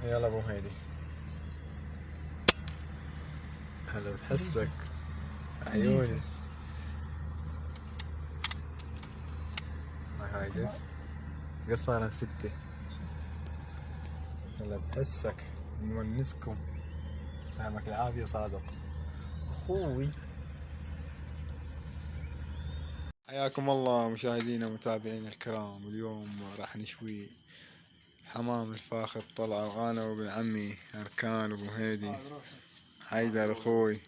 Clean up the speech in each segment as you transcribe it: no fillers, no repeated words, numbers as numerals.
يلا ابو مهيدي. هلا بحسك عيوني. هاي قصة 6. هلا بحسك نونسكم. يعطيك العافية صادق اخوي. حياكم الله مشاهدينا ومتابعينا الكرام. اليوم راح نشوي حمام الفاخر طلعة، وانا وابن عمي اركان ابو مهيدي حيدر اخوي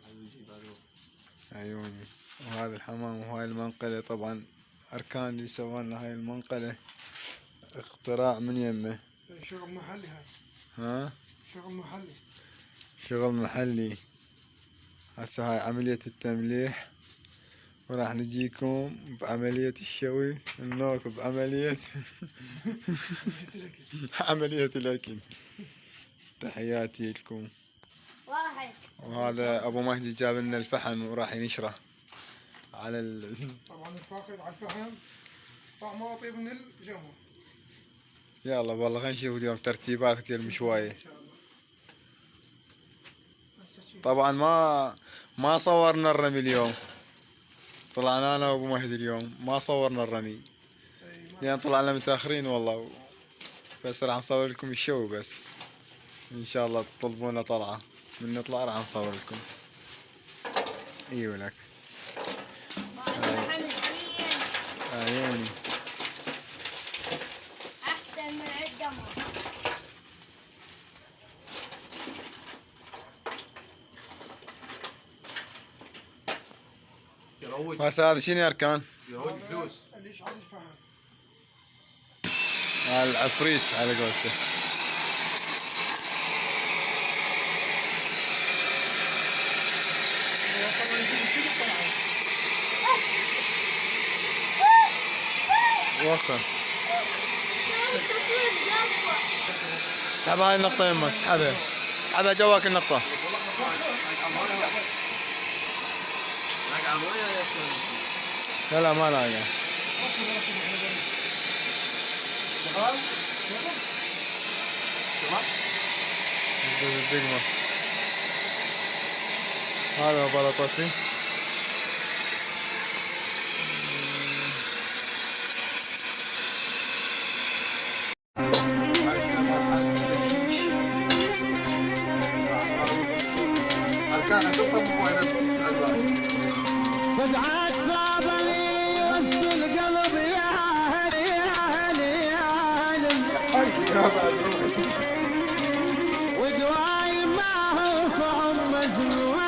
عيوني. وهذا الحمام وهاي المنقلة، طبعا اركان اللي سوالنا هاي المنقلة اختراع من يمه. شغل محلي هاي. ها؟ شغل محلي. شغل محلي. هسه هاي عملية التمليح، وراح نجيكم بعملية الشوي، النوك بعملية عملية الأكل. تحياتي لكم. وهذا أبو مهدي جاب لنا الفحم وراح ينشره على طبعا الفاخذ على الفحم طعمه أطيب من الجمر. يلا والله خلينا نشوف اليوم ترتيبات المشواية. طبعا ما صورنا الرمي اليوم، طلعنا انا وابو مهدي اليوم ما صورنا الرمي لان طلعنا متاخرين والله، بس راح نصور لكم الشو بس. ان شاء الله تطلبونا طلعه من نطلع راح نصور لكم. ايوه لك عيوني احسن من الجمر. بس هذا شنو يا اركان؟ يروج فلوس اللي يشعل الفحم. العفريت على قولته. وخر اسحب هاي النقطة يمك، اسحبها اسحبها جواك النقطة. لا ما لاقى. الدقمة هذا بلطتي. فجعت صاب لي وسط القلب يا اهلي يا اهلي يا اهلي. ودواي ما هو صعب مزنوان.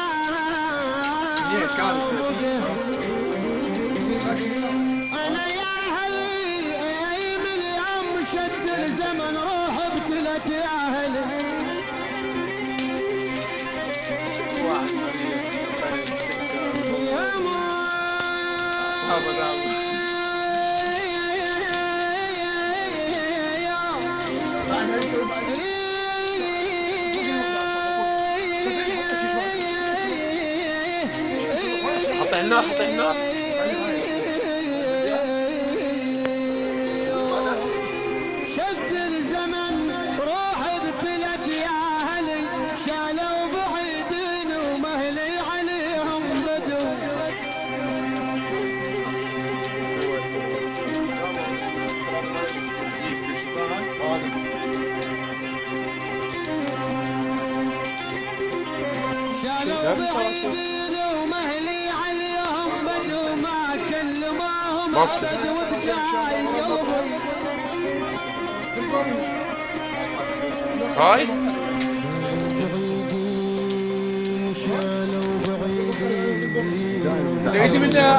انا يا اهلي من يوم شد الزمن روح ابتلت يا اهلي. حط النار حط النار. شد الزمن روح ابتلت يا اهلي. شالوا بعيدين ومهلي عليهم بدو. شالوا بعيدين ومهلي عليهم بدو. ما كلموهم ابد وبجاي قلبي. هاي شالوا بعيدين لقيت منها.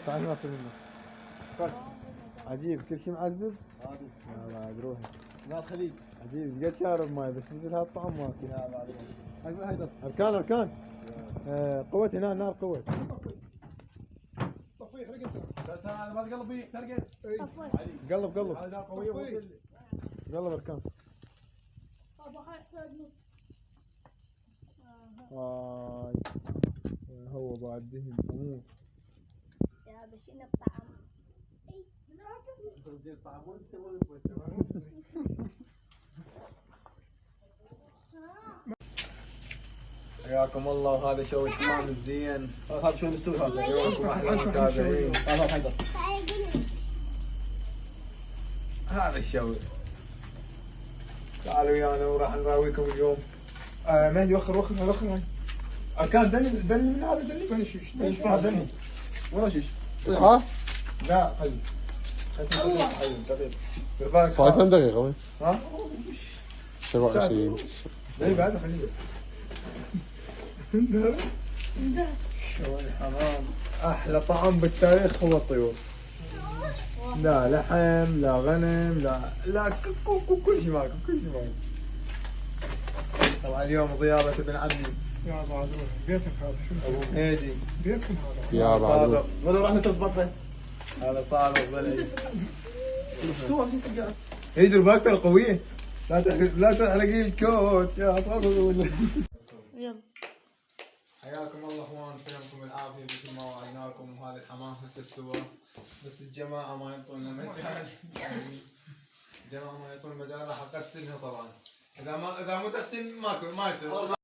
تعال ناصر منه. عجيب كل شيء معذب. يلا عاد روحي. نار خليج. عجيب قد شارب ماي بس مثل هذا الطعم ما في. اركان اركان. قوت هنا النار قوت. طفيه حرق انت. ما تقلبي ترقد. قلب قلب هذا قوية قلب اركان. بابا يحتاج نص. هو بعد دهن اموت. يا بشينا الطعم. حياكم الله. وهذا شو الحمام الزين. هذا شو مستوي هذا. يومكم احلى متابعين. هذا حيدر. هذا الشوي. تعالوا ويانا وراح نراويكم اليوم. مهدي وخر وخر وخر. اركان دني دني من هذا دني. دني شيش. دني دني. ولا شيش. ها؟ لا قلب. دقيقة. صار كم دقيقة وين؟ ها؟ 27. اي بعد خليه. شو الحمام. احلى طعم بالتاريخ هو الطيور. لا لحم لا غنم لا كل شيء ماكو كل شيء ماكو. طبعا اليوم ضيافة ابن عمي يا بعدوه بيتك هذا شو ابو مهدي. بيتكم هذا. يا بعدو. صادق ولو راح نتصبطه. هذا صادق ضلعي. يدري باكتر قوية. لا تحرقي الكوت يا صادق. يلا. حياكم الله اخوان سلامكم العافيه مثل ما وعدناكم. وهذا الحمام هسه استوى بس الجماعه ما يعطونا مجال. الجماعه ما يعطون مجال راح اغسلها طبعا. اذا مو تغسيل ماكو ما يصير.